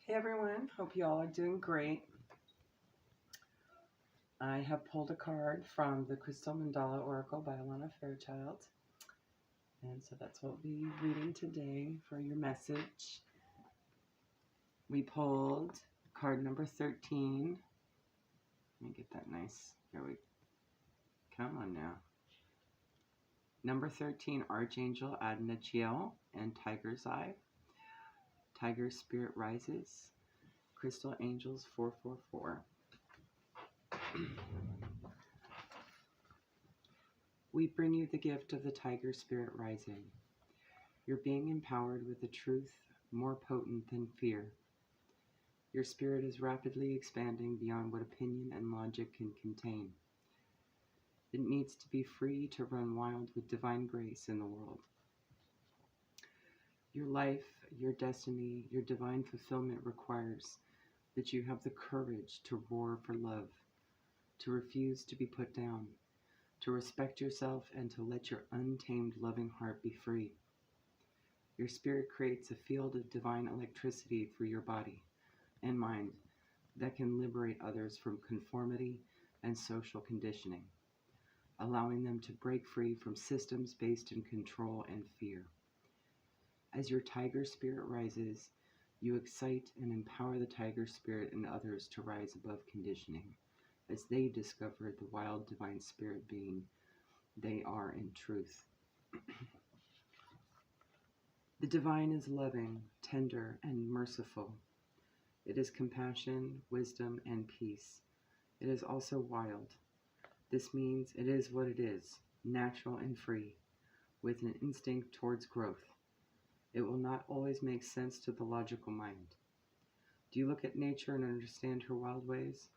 Hey everyone, hope you all are doing great. I have pulled a card from the Crystal Mandala Oracle by Alana Fairchild. And so that's what we'll be reading today for your message. We pulled card number 13. Let me get that nice. Here we come on now. Number 13, Archangel Adnachiel and Tiger's Eye. Tiger Spirit Rises. Crystal Angels 444. We bring you the gift of the Tiger Spirit Rising. You're being empowered with a truth more potent than fear. Your spirit is rapidly expanding beyond what opinion and logic can contain. It needs to be free to run wild with divine grace in the world. Your life, your destiny, your divine fulfillment requires that you have the courage to roar for love, to refuse to be put down, to respect yourself, and to let your untamed loving heart be free. Your spirit creates a field of divine electricity through your body and mind that can liberate others from conformity and social conditioning, allowing them to break free from systems based in control and fear. As your tiger spirit rises, you excite and empower the tiger spirit in others to rise above conditioning, as they discover the wild divine spirit being they are in truth. The divine is loving, tender, and merciful. It is compassion, wisdom, and peace. It is also wild. This means it is what it is, natural and free, with an instinct towards growth. It will not always make sense to the logical mind. Do you look at nature and understand her wild ways?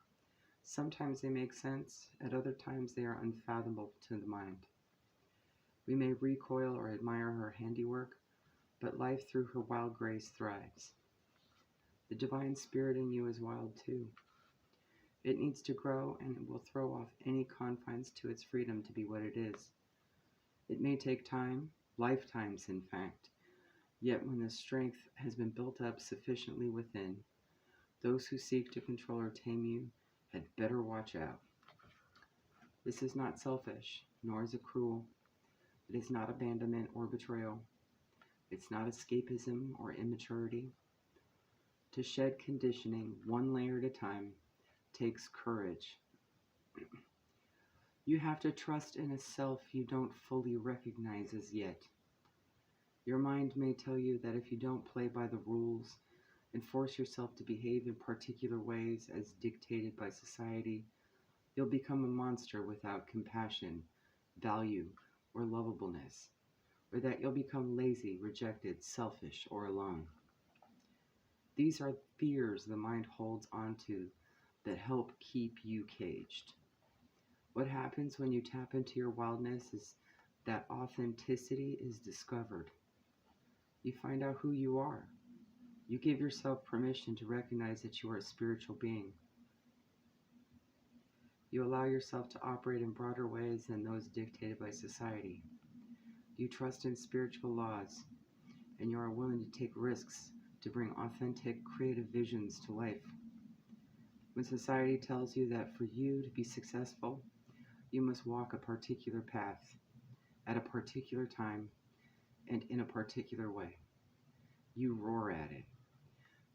Sometimes they make sense, at other times they are unfathomable to the mind. We may recoil or admire her handiwork, but life through her wild grace thrives. The divine spirit in you is wild too. It needs to grow, and it will throw off any confines to its freedom to be what it is. It may take time, lifetimes in fact, yet when the strength has been built up sufficiently within, those who seek to control or tame you had better watch out. This is not selfish, nor is it cruel. It is not abandonment or betrayal. It's not escapism or immaturity. To shed conditioning one layer at a time takes courage. You have to trust in a self you don't fully recognize as yet. Your mind may tell you that if you don't play by the rules and force yourself to behave in particular ways as dictated by society, you'll become a monster without compassion, value, or lovableness, or that you'll become lazy, rejected, selfish, or alone. These are fears the mind holds onto that help keep you caged. What happens when you tap into your wildness is that authenticity is discovered. You find out who you are. You give yourself permission to recognize that you are a spiritual being. You allow yourself to operate in broader ways than those dictated by society. You trust in spiritual laws, and you are willing to take risks to bring authentic, creative visions to life. When society tells you that for you to be successful, you must walk a particular path, at a particular time, and in a particular way, you roar at it.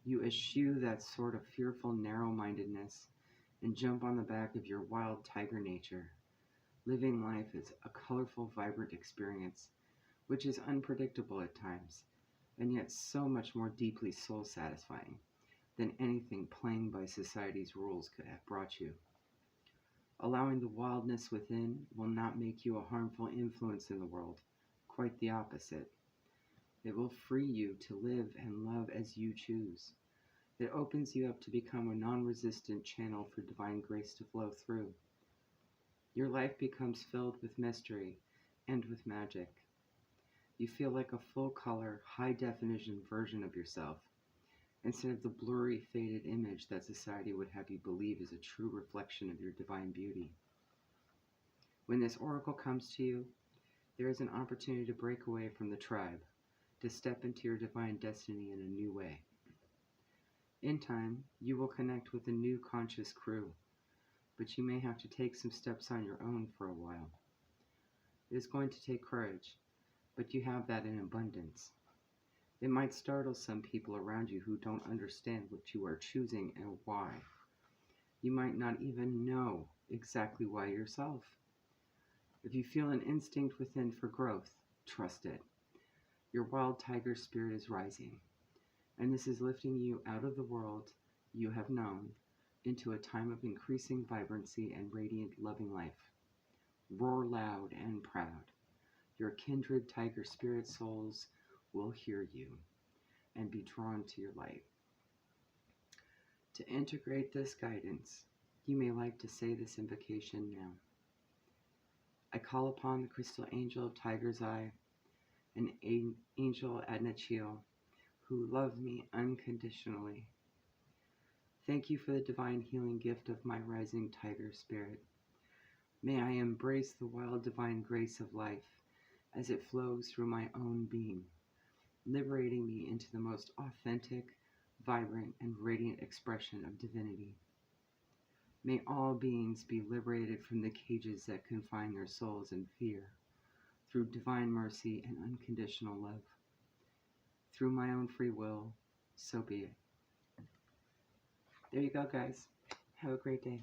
You eschew that sort of fearful narrow-mindedness and jump on the back of your wild tiger nature. Living life is a colorful, vibrant experience, which is unpredictable at times, and yet so much more deeply soul-satisfying than anything playing by society's rules could have brought you. Allowing the wildness within will not make you a harmful influence in the world, quite the opposite. It will free you to live and love as you choose. It opens you up to become a non-resistant channel for divine grace to flow through. Your life becomes filled with mystery and with magic. You feel like a full-color, high-definition version of yourself, instead of the blurry, faded image that society would have you believe is a true reflection of your divine beauty. When this oracle comes to you, there is an opportunity to break away from the tribe, to step into your divine destiny in a new way. In time, you will connect with a new conscious crew, but you may have to take some steps on your own for a while. It is going to take courage, but you have that in abundance. It might startle some people around you who don't understand what you are choosing and why. You might not even know exactly why yourself. If you feel an instinct within for growth, trust it. Your wild tiger spirit is rising, and this is lifting you out of the world you have known into a time of increasing vibrancy and radiant, loving life. Roar loud and proud. Your kindred tiger spirit souls will hear you and be drawn to your light. To integrate this guidance, you may like to say this invocation now. I call upon the crystal angel of Tiger's Eye and Angel Adnachiel, who love me unconditionally. Thank you for the divine healing gift of my rising tiger spirit. May I embrace the wild divine grace of life as it flows through my own being, liberating me into the most authentic, vibrant, and radiant expression of divinity. May all beings be liberated from the cages that confine their souls in fear, through divine mercy and unconditional love. Through my own free will, so be it. There you go, guys. Have a great day.